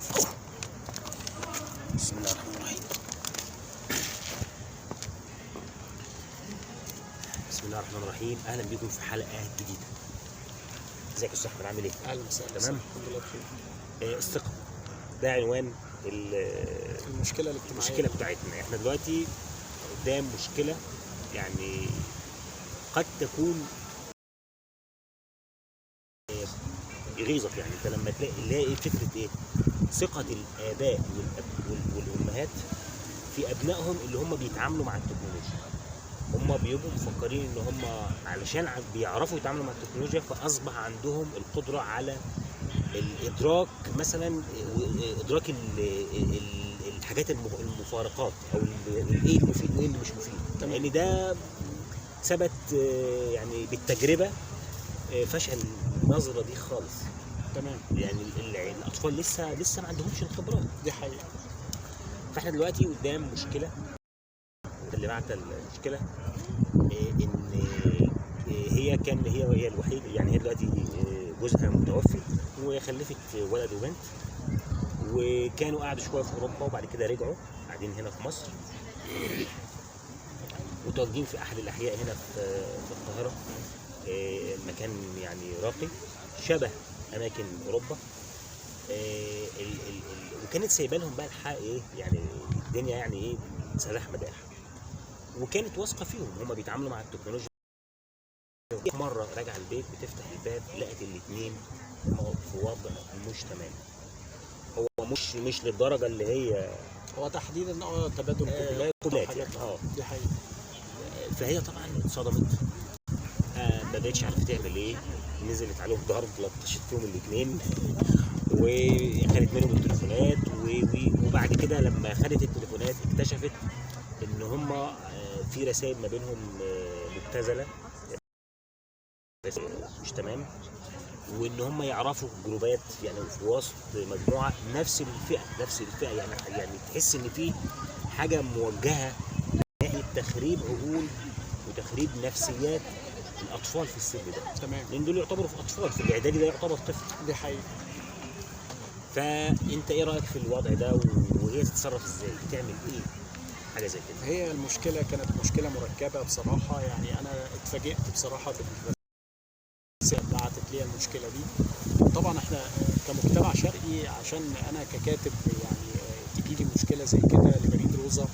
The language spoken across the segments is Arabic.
بسم الله الرحمن الرحيم. بسم الله الرحمن الرحيم. اهلا بكم في حلقه جديده. ازيك يا استاذ احمد، عامل ايه؟ اهلا وسهلا. تمام الحمد لله بخير. الثقه ده عنوان المشكله بتاعتنا. احنا دلوقتي قدام مشكله، يعني قد تكون يغيظك. يعني انت لما تلاقي فكره ايه؟ ثقه الاباء والامهات في ابنائهم اللي هم بيتعاملوا مع التكنولوجيا. هم بيبقوا مفكرين ان هم علشان بيعرفوا يتعاملوا مع التكنولوجيا فاصبح عندهم القدره على الادراك، مثلا ادراك الحاجات المفارقات، او ايه المفيد وايه اللي مش مفيد. لان ده ثبت يعني بالتجربه فشل النظره دي خالص. تمام. يعني الاطفال لسه ما عندهمش الخبرات دي حقيقه. فاحنا دلوقتي قدام مشكله. اللي بعت المشكله ان هي الوحيده. يعني هي دلوقتي جوزها متوفي وخلفت ولد وبنت، وكانوا قعدوا شويه في اوروبا وبعد كده رجعوا قاعدين هنا في مصر، متواجدين في احد الاحياء هنا في القاهره. مكان يعني راقي شبه اماكن اوروبا. وكانت سايبه لهم بقى الحق ايه، يعني الدنيا يعني ايه، سلاح مداح، وكانت واثقه فيهم هم بيتعاملوا مع التكنولوجيا. مره راجعه البيت بتفتح الباب لقت الاثنين في وضع مش تمام. هو مش للدرجه اللي هي هو تحديدا تبادل قبلات حاجات. دي حقيقه. فهي طبعا اتصدمت، ما بقتش عارفه تعمل ايه. نزلت عليهم ضرب، لطشت فيهم الاثنين وخدت منهم التليفونات. وبعد كده لما خدت التليفونات اكتشفت ان هم في رسائل ما بينهم مبتذله مش تمام، وان هم يعرفوا جروبات يعني في وسط مجموعه نفس الفئه يعني تحس ان في حاجه موجهه ناحيه تخريب عقول وتخريب نفسيات الاطفال في السن ده. تمام. لان دول يعتبروا في اطفال، في الاعدادي ده يعتبر طفل. دي حقيقه. فانت ايه رايك في الوضع ده، وهي تتصرف ازاي؟ بتعمل ايه حاجه زي كده؟ هي المشكله كانت مشكله مركبه بصراحه. يعني انا اتفاجئت بصراحه بالرسائل اللي بعتت لي المشكله دي. طبعا احنا كمجتمع شرقي، عشان انا ككاتب يعني تجي لي مشكله زي كده لبريد روزا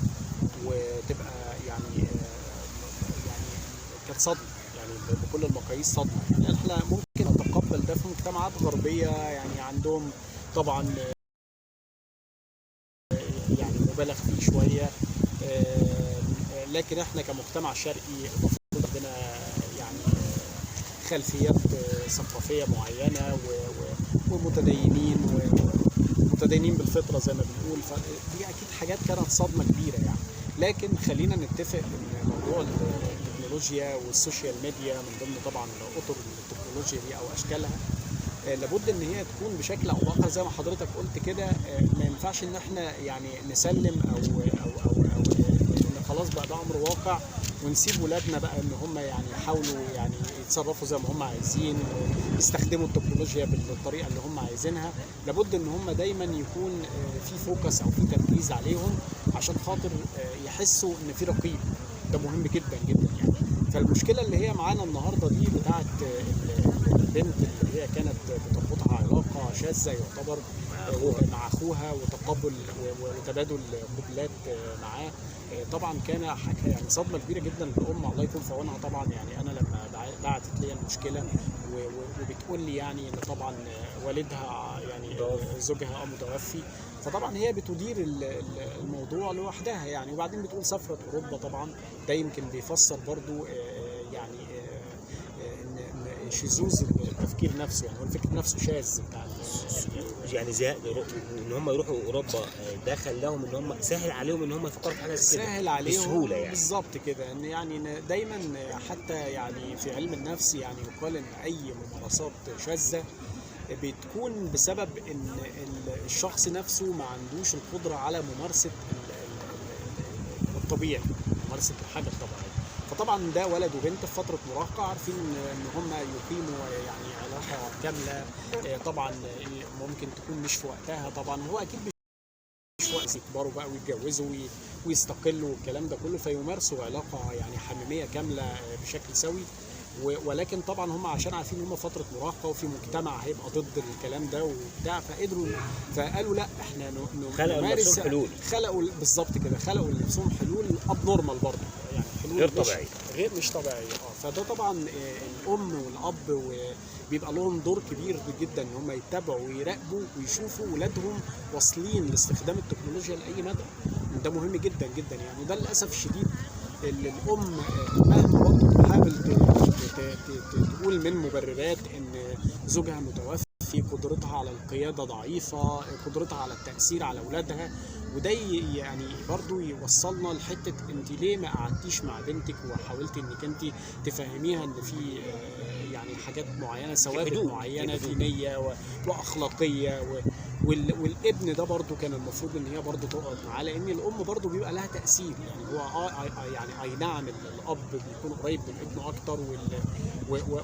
وتبقى يعني كانت صدمه، يعني بكل المقاييس صدمه. يعني احنا ممكن نتقبل ده في مجتمعات غربيه يعني عندهم طبعا يعني مبالغ فيه شويه، لكن احنا كمجتمع شرقي المفروض عندنا يعني خلفيات ثقافيه معينه ومتدينين بالفطره زي ما بنقول. فدي اكيد حاجات كانت صدمه كبيره يعني. لكن خلينا نتفق ان موضوع التكنولوجيا والسوشيال ميديا من ضمن طبعا اطر التكنولوجيا دي او اشكالها لابد ان هي تكون بشكل او باخر زي ما حضرتك قلت كده. ما ينفعش ان احنا يعني نسلم او ان خلاص بقى ده امر واقع ونسيب ولادنا بقى ان هم يعني يحاولوا يعني يتصرفوا زي ما هم عايزين ويستخدموا التكنولوجيا بالطريقه اللي هم عايزينها. لابد ان هم دايما يكون في فوكس او في تركيز عليهم عشان خاطر يحسوا ان في رقيب. ده مهم جدا جدا يعني. فالمشكله اللي هي معانا النهارده دي بتاعت البنت اللي هي كانت بتربطها علاقه شاذه يعتبر مع اخوها وتقبل وتبادل قبلات معاه. طبعا كان يعني صدمه كبيره جدا للام، الله يكون في عونها. طبعا يعني انا لما بعتت لي المشكله وبتقول لي يعني ان طبعا والدها يعني زوجها متوفي، فطبعا هي بتدير الموضوع لوحدها يعني. وبعدين بتقول سافرت اوروبا. طبعا ده يمكن بيفسر برضو يعني شذوذ التفكير نفسه، يعني هو الفكر نفسه شاذ بتاع يعني زي ان هم يروحوا اوروبا ده خلاهم ان هم سهل عليهم ان هم يفكروا في حاجه زي كده، سهل عليهم بسهوله يعني. بالظبط كده. ان يعني دايما حتى يعني في علم النفس يعني يقال ان اي ممارسات شاذه بتكون بسبب ان الشخص نفسه ما عندوش القدره على ممارسه الطبيعي، ممارسه الحاجه الطبيعيه. فطبعا ده ولد وبنت في فتره مراهقه، عارفين ان هم يقيموا يعني علاقه كامله. طبعا ممكن تكون مش في وقتها، طبعا هو اكيد مش وقت يكبروا بقى ويتجوزوا ويستقلوا والكلام ده كله، فيمارسوا علاقه يعني حميميه كامله بشكل سوي. ولكن طبعا هم عشان عارفين ان هم فتره مراهقه وفي مجتمع هيبقى ضد الكلام ده وبتاع، فقالوا لا احنا خلقوا لنفسهم حلول. خلقوا بالظبط كده، خلقوا لنفسهم حلول اب نورمال برضه، يعني حلول غير طبيعيه، غير مش طبيعيه. فده طبعا الام والاب بيبقى لهم دور كبير جدا ان هم يتابعوا ويراقبوا ويشوفوا ولادهم واصلين لاستخدام التكنولوجيا لاي مدى. ده مهم جدا جدا يعني. وده للاسف الشديد اللي الام مهما برضه تحاول تقول من مبررات ان زوجها متوفي، قدرتها على القياده ضعيفه، قدرتها على التاثير على اولادها، وده يعني برضه يوصلنا لحته انت ليه ما قعدتيش مع بنتك وحاولتي انك انت تفهميها ان في يعني حاجات معينه، ثوابت معينه دينيه واخلاقيه والابن ده برضو كان المفروض ان هي برضو تقعد معاه، لان الام برضو بيبقى لها تاثير. يعني هو يعني اي نعم الاب بيكون قريب من ابنه اكتر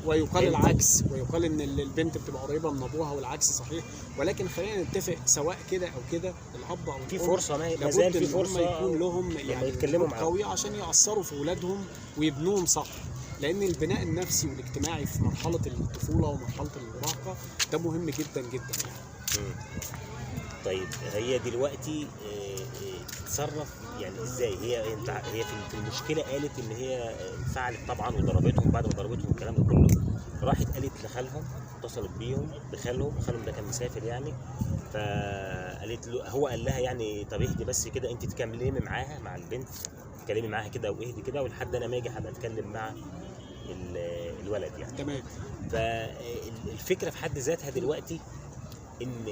ويقال العكس، ويقال ان البنت بتبقى قريبه من ابوها والعكس صحيح، ولكن خلينا نتفق سواء كده او كده الاب او في فرصه، ما زال في فرصه يكون لهم يعني يتكلموا قويه عشان ياثروا في اولادهم ويبنوهم صح. لان البناء النفسي والاجتماعي في مرحله الطفوله ومرحله المراهقه ده مهم جدا جدا يعني. طيب هي دلوقتي تتصرف يعني ازاي؟ هي في المشكله قالت ان هي انفعلت طبعا وضربتهم، بعد ما ضربتهم الكلام ده كله راحت قالت لخالهم، اتصلت بيهم بخالهم ده كان مسافر يعني، فقالت له، هو قال لها يعني طب اهدي بس كده، انت تكلمي معاها مع البنت، تكلمي معاها كده واهدي كده ولحد انا ما اجي هبقى اتكلم مع الولد يعني. تمام. فالفكره في حد ذاتها دلوقتي ان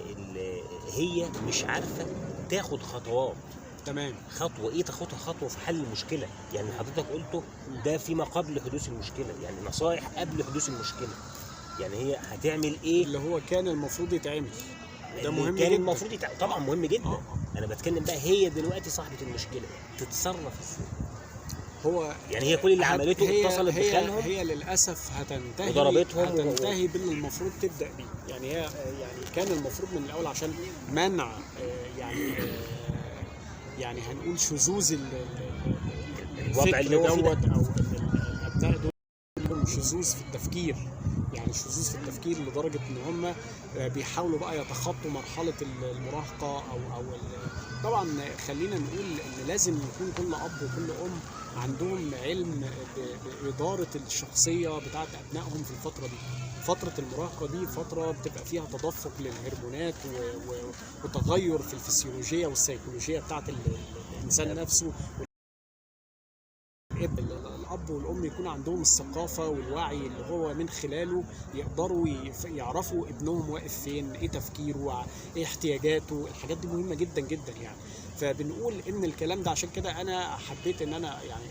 هي مش عارفه تاخد خطوات. تمام. خطوه ايه تاخدها؟ خطوه في حل المشكله. يعني حضرتك قلته ده فيما قبل حدوث المشكله، يعني نصائح قبل حدوث المشكله. يعني هي هتعمل ايه اللي هو كان المفروض يتعمل؟ ده مهم كان جدا. المفروض طبعا مهم جدا. انا بتكلم بقى هي دلوقتي صاحبه المشكله تتصرف ازاي؟ هو يعني هي كل اللي عملته اتصلت بخالهم، هي للاسف هتنتهي وضربتهم باللي المفروض تبدا بيه. يعني هي يعني كان المفروض من الاول عشان منع يعني هنقول شذوذ الوضع اللي هو فيه او الابناء دول شذوذ في التفكير، يعني شذوذ في التفكير لدرجه ان هم بيحاولوا بقى يتخطوا مرحله المراهقه او طبعا خلينا نقول ان لازم يكون كل اب وكل ام عندهم علم بإدارة الشخصية بتاعت أبنائهم في الفترة دي. فترة المراهقة دي فترة بتبقى فيها تدفق للهرمونات وتغير في الفسيولوجية والسيكولوجية بتاعت الإنسان نفسه. الأب والأم يكون عندهم الثقافة والوعي اللي هو من خلاله يقدروا يعرفوا ابنهم واقف فين، ايه تفكيره، ايه احتياجاته. الحاجات دي مهمة جدا جدا يعني. فبنقول ان الكلام ده عشان كده انا حبيت ان انا يعني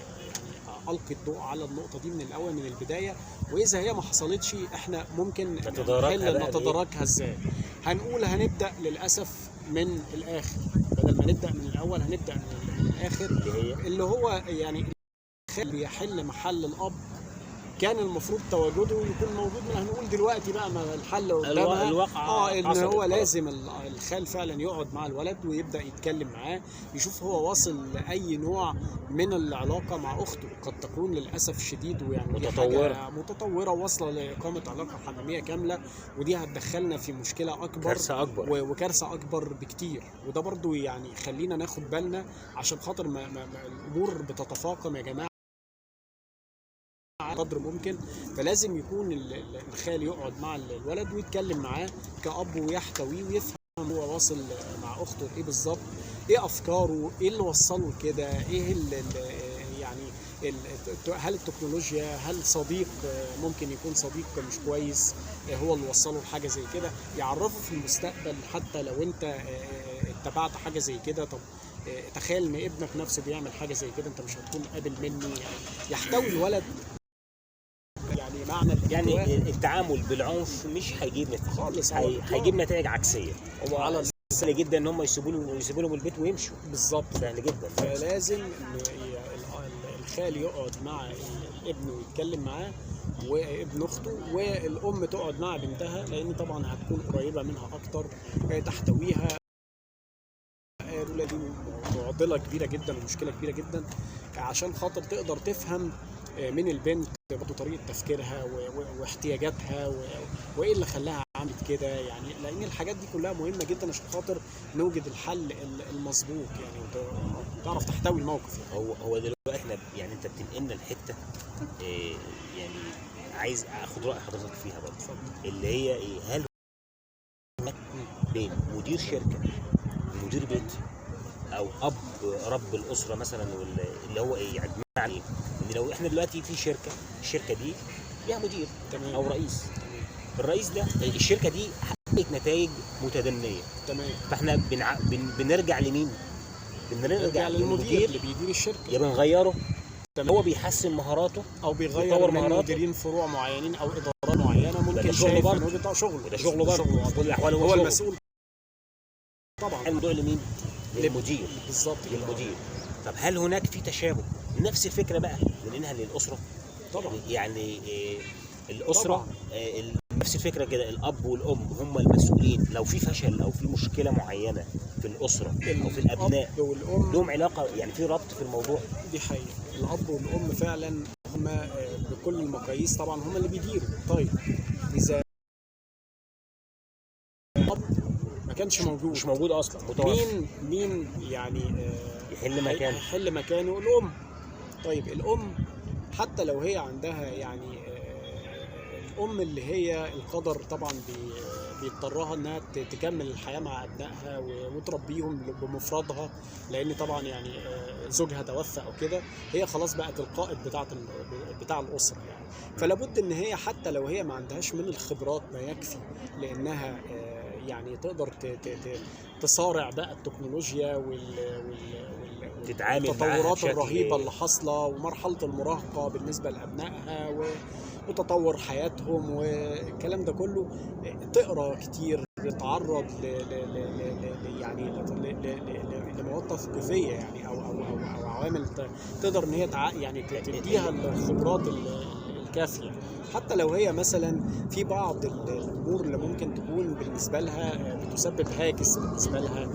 القي الضوء على النقطه دي من الاول من البدايه، واذا هي ما حصلتش احنا ممكن نتداركها ازاي. هنقول هنبدا للاسف من الاخر، بدل ما نبدا من الاول هنبدا من الاخر، اللي هو يعني بيحل محل الاب كان المفروض تواجده يكون موجود. من هنقول دلوقتي بقى ما الحل قدامها ان هو لازم الخال فعلا يقعد مع الولد ويبدا يتكلم معاه، يشوف هو واصل لاي نوع من العلاقه مع اخته. قد تكون للاسف الشديد ويعني متطوره واصله لاقامه علاقه حميميه كامله، ودي هتدخلنا في مشكله اكبر، كارثه اكبر وكارثه اكبر بكتير. وده برضو يعني خلينا ناخد بالنا عشان خاطر ما الامور بتتفاقم يا جماعه قدر ممكن. فلازم يكون الخال يقعد مع الولد ويتكلم معاه كأب ويحتويه ويفهم هو واصل مع اخته ايه بالظبط، ايه افكاره، ايه اللي وصله كده، ايه يعني هل التكنولوجيا، هل صديق ممكن يكون صديق مش كويس هو اللي وصله لحاجه زي كده، يعرفه في المستقبل. حتى لو انت اتبعت حاجه زي كده، طب تخيل ان ابنك نفسه بيعمل حاجه زي كده، انت مش هتكون قابل منه. يعني يحتوي الولد يعني معنى يعني التعامل بالعنف مش هيجيب نتيجه خالص، هيجيب نتائج عكسيه. على سهل جدا ان هم يسيبوا لهم البيت ويمشوا. بالظبط، سهل جدا. فلازم الخال يقعد مع الابن ويتكلم معاه وابن اخته، والام تقعد مع بنتها لان طبعا هتكون قريبه منها اكتر، تحتويها. دي معضله كبيره جدا ومشكله كبيره جدا عشان خاطر تقدر تفهم من البنت برضه طريقه تفكيرها واحتياجاتها وايه اللي خلاها عملت كده، يعني لان الحاجات دي كلها مهمه جدا عشان خاطر نوجد الحل المظبوط يعني، وتعرف تحتوي الموقف يعني. هو دلوقتي احنا يعني انت بتنقلنا الحته يعني عايز اخد راي حضرتك فيها برضه، اللي هي ايه، هل بين مدير شركه ومدير بيت او اب رب الاسره مثلا، اللي هو ايه يعني، بمعنى ايه؟ ان لو احنا دلوقتي في الشركه دي ليها مدير تمام. او رئيس، الرئيس ده الشركه دي حققت نتائج متدنيه، تمام. فاحنا بنرجع لمين؟ بنرجع للمدير اللي بيدير الشركه، يا بنغيره، تمام. هو بيحسن مهاراته او بيغير من مديرين فروع معينين او ادارات معينه، ممكن شغله برضه، ده شغله، وده شغله برضه، كل الاحوال هو المسؤول طبعا. الموضوع لمين؟ للمدير، بالظبط للمدير. طب هل هناك في تشابه نفس الفكره بقى ننقلها للاسره؟ طبعا يعني الاسره نفس الفكره كده، الاب والام هم المسؤولين لو في فشل او في مشكله معينه في الاسره او في الابناء، والام لهم علاقه يعني، في ربط في الموضوع. دي حقيقه، الاب والام فعلا هم بكل المقاييس طبعا هم اللي بيديروا. طيب اذا الاب ما كانش موجود، مش موجود اصلا، متوفى، مين يعني يحل مكانه؟ الام. طيب الام حتى لو هي عندها يعني الام اللي هي القدر طبعا بيضطرها انها تكمل الحياه مع ابنائها وتربيهم بمفردها، لان طبعا يعني زوجها توفى او كده، هي خلاص بقت القائد بتاع الاسره يعني. فلا بد ان هي حتى لو هي ما عندهاش من الخبرات ما يكفي لانها يعني تقدر تصارع بقى التكنولوجيا والتطورات الرهيبه اللي حاصله، ومرحله المراهقه بالنسبه لابنائها وتطور حياتهم والكلام ده كله. تقرا كتير، تتعرض يعني لمواد تثقيفيه يعني او عوامل تقدر ان هي يعني تديها الخبرات الكافيه، حتى لو هي مثلا في بعض الامور اللي ممكن تكون بالنسبه لها بتسبب هاجس بالنسبه لها،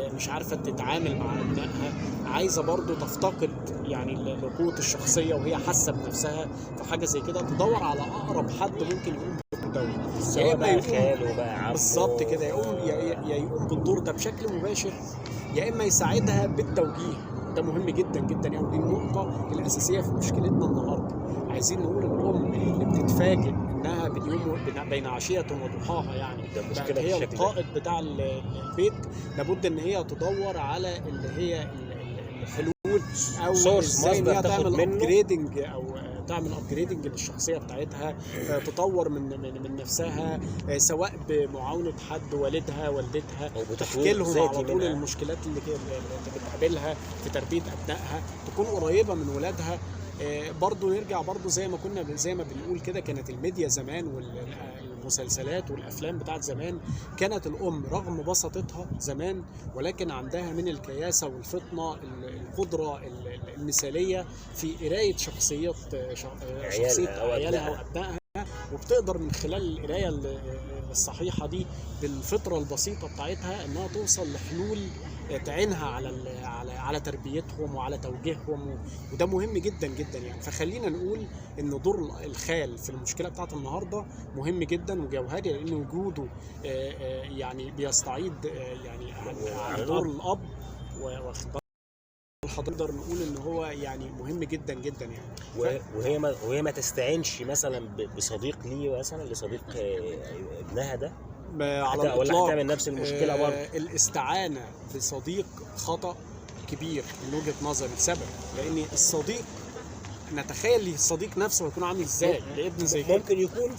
مش عارفه تتعامل مع ابنائها، عايزه برضو تفتقد يعني القوه الشخصيه وهي حاسه بنفسها في حاجه زي كده، تدور على اقرب حد ممكن يقوم بالدور ده، يا اما خاله بقى عمه بالظبط كده، يقوم بالدور ده بشكل مباشر، يا اما يساعدها بالتوجيه. ده مهم جدا جدا يعني، دي النقطه الاساسيه في مشكلتنا النهارده. عايزين نقول الام اللي بتتفاجئ انها باليوم بين عشيه وضحاها يعني ده هي القائد بتاع البيت، لابد ان هي تدور على اللي هي الحلول او ازاي ان هي تعمل ابجريدنج او تعمل ابجريدنج للشخصيه بتاعتها، تطور من نفسها، سواء بمعاونه حد، والدها والدتها، تحكي لهم على طول المشكلات اللي بتقابلها في تربيه ابنائها، تكون قريبه من ولادها. برضو نرجع برضو زي ما بنقول كده، كانت الميديا زمان والمسلسلات والافلام بتاعت زمان، كانت الام رغم بساطتها زمان ولكن عندها من الكياسه والفطنه القدره المثاليه في قرايه شخصيه عيالها وابنائها، وبتقدر من خلال القرايه الصحيحه دي بالفطره البسيطه بتاعتها انها توصل لحلول تعينها على تربيتهم وعلى توجيههم، وده مهم جدا جدا يعني. فخلينا نقول ان دور الخال في المشكله بتاعت النهارده مهم جدا وجوهري، لان وجوده يعني بيستعيد يعني عن دور الاب، نقدر نقول ان هو يعني مهم جدا جدا يعني. وهي ما تستعينش مثلا بصديق ليه، مثلا لصديق ابنها ده على الإطلاق، ولا هتعمل نفس المشكله برضه. الاستعانه بصديق خطأ كبير من وجهه نظري، لسبب لان الصديق نتخيل الصديق نفسه هيكون عامل ازاي لابن زي كده، ممكن يكون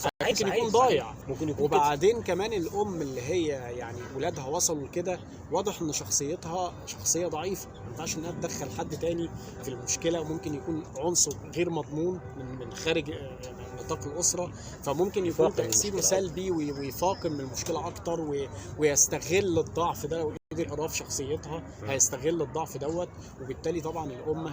ضايع، ممكن يكون وبعدين كمان الام اللي هي يعني ولادها وصلوا لكده، واضح ان شخصيتها شخصيه ضعيفه، ما ينفعش انها تدخل حد تاني في المشكله، وممكن يكون عنصر غير مضمون من خارج نطاق الاسره، فممكن يكون يفاقم تاثيره المشكلة. سلبي ويفاقم المشكله اكتر ويستغل الضعف ده. لو قدر يقراه في شخصيتها هيستغل الضعف دوت، وبالتالي طبعا الام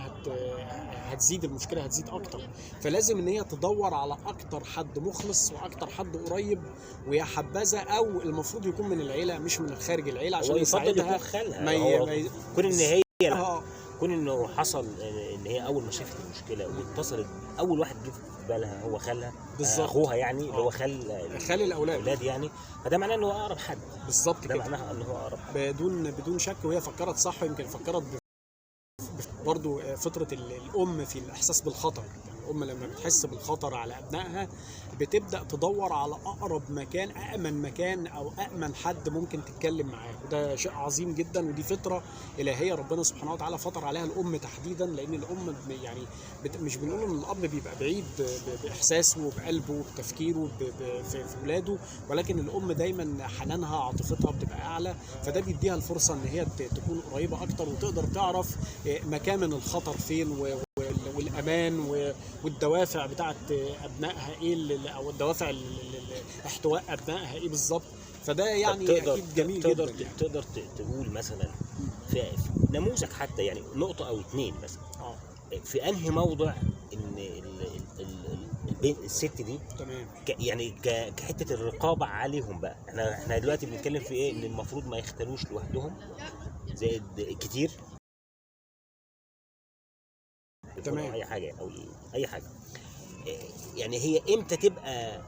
هتزيد المشكله، هتزيد اكتر. فلازم ان هي تدور على اكتر حد مخلص واكتر حد قريب ويا حبذا، او المفروض يكون من العيله مش من خارج العيله، عشان هو يفضل يكون يساعدها. خالها، كون ان هي آه. كون انه حصل ان هي اول ما شافت المشكله واتصلت، اول واحد جه في بالها هو خالها، بالظبط. اخوها يعني، اللي هو خال الاولاد يعني. فده معناه ان هو اقرب حد، بالظبط ده كده، معناها ان هو اقرب حد بدون شك. وهي فكرت صح، ويمكن فكرت برضو فطرة الأم في الإحساس بالخطر. يعني الأم لما بتحس بالخطر على أبنائها بتبدأ تدور على أقرب مكان، أأمن مكان أو أأمن حد ممكن تتكلم معاه، وده شيء عظيم جدا. ودي فطرة إلهية ربنا سبحانه وتعالى فطر عليها الأم تحديدا، لأن الأم يعني مش بنقول إن الأب بيبقى بعيد بإحساسه وبقلبه وبتفكيره في ولاده، ولكن الأم دايما حنانها عاطفتها بتبقى أعلى، فده بيديها الفرصة إن هي تكون قريبة أكتر وتقدر تعرف مكامن الخطر فين والامان والدوافع بتاعت ابنائها ايه، او الدوافع احتواء ابنائها ايه بالظبط. فده يعني اكيد جميل تقدر جدا. يعني تقدر تقول مثلا في نموذج حتى، يعني نقطه او اتنين مثلا، في انهي موضع ان الست دي تمام يعني كحته الرقابه عليهم بقى. احنا دلوقتي بنتكلم في ايه؟ ان المفروض ما يختلوش لوحدهم زائد كتير، تمام. او اي حاجه، او اي حاجه. يعني هي امتى تبقى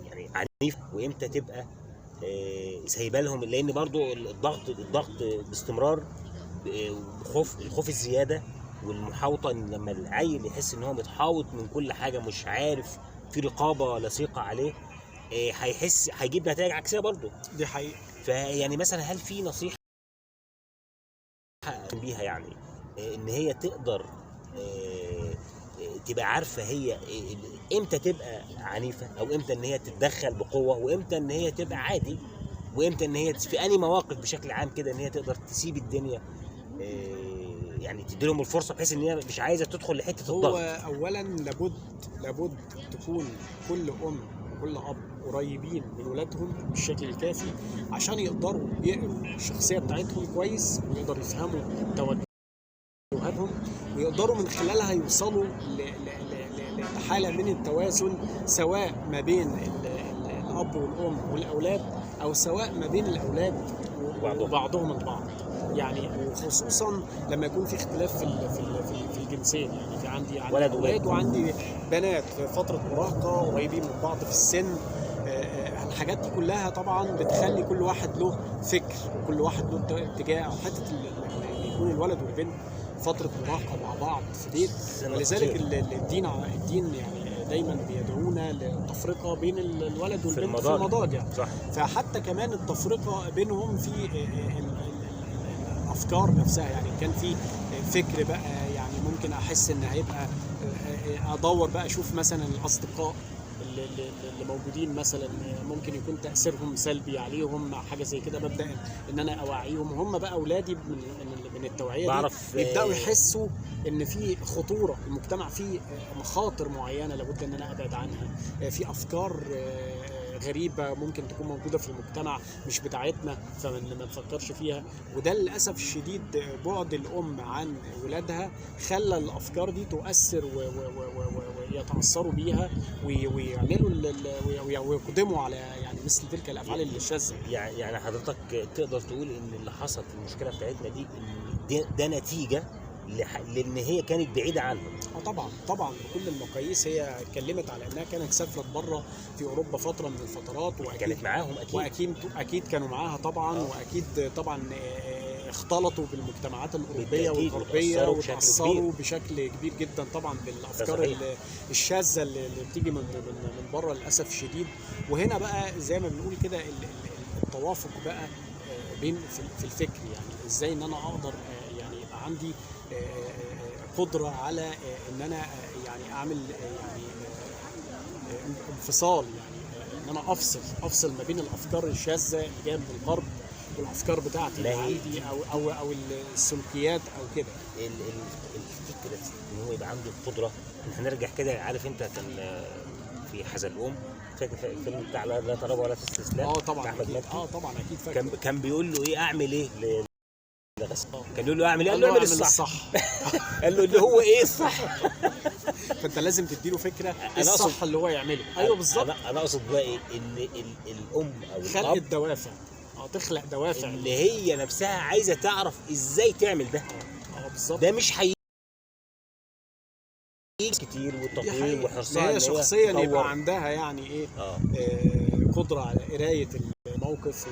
يعني عنيف، وامتى تبقى سايبه لهم؟ لان برضو الضغط باستمرار، الخوف الزياده والمحاوطه، ان لما العيل يحس ان هو متحاوط من كل حاجه، مش عارف في رقابه لصيقه عليه، هيحس هيجيب نتائج عكسيه برضو. دي حقيقة. فيعني مثلا هل في نصيحه بيها يعني ان هي تقدر تبقى عارفه هي امتى تبقى عنيفه، او امتى ان هي تتدخل بقوه، وامتى ان هي تبقى عادي، وامتى ان هي في انهي مواقف بشكل عام كده ان هي تقدر تسيب الدنيا، يعني تدي لهم الفرصه، بحيث ان هي مش عايزه تدخل لحته الضغط. هو اولا لابد تكون كل ام وكل اب قريبين من ولادهم بالشكل الكافي عشان يقدروا يقروا الشخصيه بتاعتهم كويس، ويقدروا يفهموا توجهاتهم، ويقدروا من خلالها يوصلوا لحاله من التوازن، سواء ما بين الاب والام والاولاد، او سواء ما بين الاولاد وبعضهم البعض. يعني وخصوصا لما يكون في اختلاف في الجنسين، يعني في عندي اولاد وعندي بنات في فتره مراهقه قريبين من بعض في السن. الحاجات دي كلها طبعا بتخلي كل واحد له فكر، وكل واحد له اتجاه، او حته اللي يكون الولد والبنت فتره مراهقه مع بعض في بيت. ولذلك الدين يعني دايما بيدعونا للتفرقه بين الولد والبنت في المضاجع. صح. فحتى كمان التفرقه بينهم في الافكار نفسها، يعني كان في فكر بقى، يعني ممكن احس ان هيبقى ادور بقى اشوف مثلا الاصدقاء اللي موجودين مثلا ممكن يكون تاثيرهم سلبي عليهم، حاجه زي كده. ببدا ان انا اوعيهم، وهم بقى اولادي من التوعيه دي يبداوا يحسوا ان في خطوره، المجتمع فيه مخاطر معينه لابد ان انا ابعد عنها، في افكار غريبه ممكن تكون موجوده في المجتمع مش بتاعتنا، فما نفكرش فيها. وده للاسف الشديد بعد الام عن ولادها خلى الافكار دي تؤثر ويتاثروا بيها ويعملوا ويقدموا على يعني مثل تلك الافعال الشاذه. يعني حضرتك تقدر تقول ان اللي حصل في المشكله بتاعتنا دي ان ده نتيجه لان هي كانت بعيده عنهم. طبعا بكل المقاييس. هي اتكلمت على انها كانت سافرت بره في اوروبا فتره من الفترات، واكيد كانت معاهم واكيد كانوا معاها طبعا. واكيد طبعا اختلطوا بالمجتمعات الاوروبيه والغربيه وتاثروا بشكل كبير جدا طبعا بالافكار الشاذه اللي بتيجي من بره للاسف الشديد. وهنا بقى زي ما بنقول كده التوافق بقى بين في الفكر، يعني ازاي ان انا اقدر يعني يبقى عندي قدرة على ان انا يعني اعمل يعني انفصال، يعني ان انا افصل ما بين الافكار الشاذة اللي جايه من الغرب والافكار بتاعتي اللي عندي او السلوكيات او كده. الفكرة ان هو يبقى عنده القدرة. هنرجع كده، عارف انت كان في حزلقوم، فاكر الفيلم بتاع لا تراجع ولا استسلام؟ طبعا بتاع احمد أكيد. مكي. طبعا اكيد فاكر. كان بيقول له ايه اعمل ايه لغسان، كان يقول له اعمل ايه؟ قال له اعمل الصح. قال له اللي هو ايه الصح؟ فانت لازم تديله فكره ايه أنا الصح اللي هو يعمله. ايوه بالظبط. انا اقصد بقى ايه، ان الام او خلق الاب الدوافع. تخلق دوافع اللي هي نفسها عايزه تعرف ازاي تعمل ده. بالظبط. ده مش هيجي كتير والتطوير وحرصها هي إن شخصيا تطور. يبقى عندها يعني ايه قدره على قرايه الموقف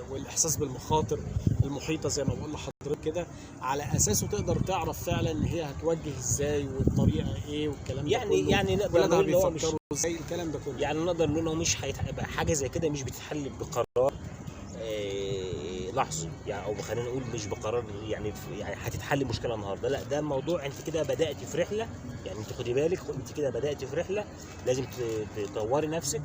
والاحساس بالمخاطر المحيطه زي ما بقول لحضرتك كده، على اساسه تقدر تعرف فعلا ان هي هتوجه ازاي والطريقه ايه والكلام ده كله. يعني نقدر ولادها نقول إن هو بيفكروا ازاي الكلام ده كله. يعني نقدر نقول انه مش هيبقى حاجه زي كده مش بتتحل بقرار لحظي يعني، او خلينا نقول مش بقرار يعني هتتحل مشكله النهارده، لا ده الموضوع انت كده بدات في رحله. يعني انت خدي بالك انت كده بدات في رحله لازم تطوري نفسك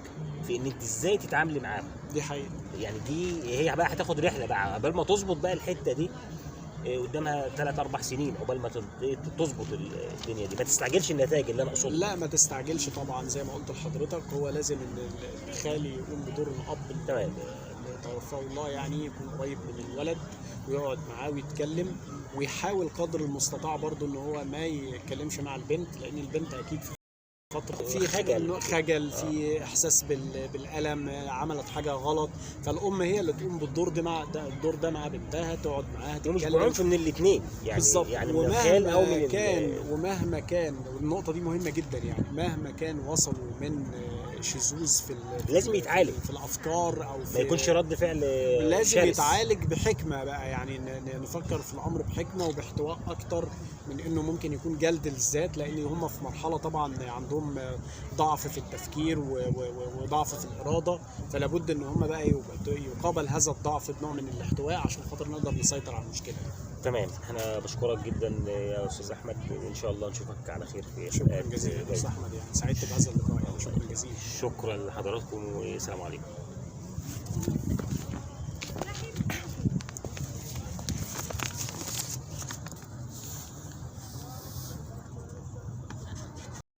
في ان انت ازاي تتعاملي معاهم. دي حقيقه. يعني دي هي بقى هتاخد رحله بقى قبل ما تظبط بقى الحته دي، قدامها 3-4 سنين عقبال ما تظبط الدنيا دي. ما تستعجلش النتائج اللي انا اقصده. لا ما تستعجلش طبعا، زي ما قلت لحضرتك هو لازم ان الخالي يقوم بدور الاب تمام. اللي توفاه الله، يعني يكون قريب من الولد ويقعد معاه ويتكلم، ويحاول قدر المستطاع برضه ان هو ما يتكلمش مع البنت، لان البنت اكيد في فترة في خجل في احساس بالالم، عملت حاجه غلط، فالام هي اللي تقوم بالدور ده مع الدور ده مع بنتها، تقعد معاها تتكلم. مش بعنف من الاثنين يعني بالظبط. يعني من الخال او من ومهما كان والنقطه دي مهمه جدا، يعني مهما كان وصلوا من شذوذ لازم يتعالج في الافكار او في ما يكونش رد فعل لازم شرس. يتعالج بحكمه بقى، يعني نفكر في الامر بحكمه وباحتواء اكتر من انه ممكن يكون جلد الذات، لان هم في مرحله طبعا عندهم ضعف في التفكير وضعف في الاراده، فلا بد ان هم بقى يقابل هذا الضعف بنوع من الاحتواء عشان خاطر نقدر نسيطر على المشكله. تمام. انا بشكرك جدا يا استاذ احمد، وان شاء الله نشوفك على خير في شكرا جزيلا يا استاذ احمد، يعني سعدت بهذا اللقاء، يعني شكرا جزيلا. شكرا لحضراتكم والسلام عليكم.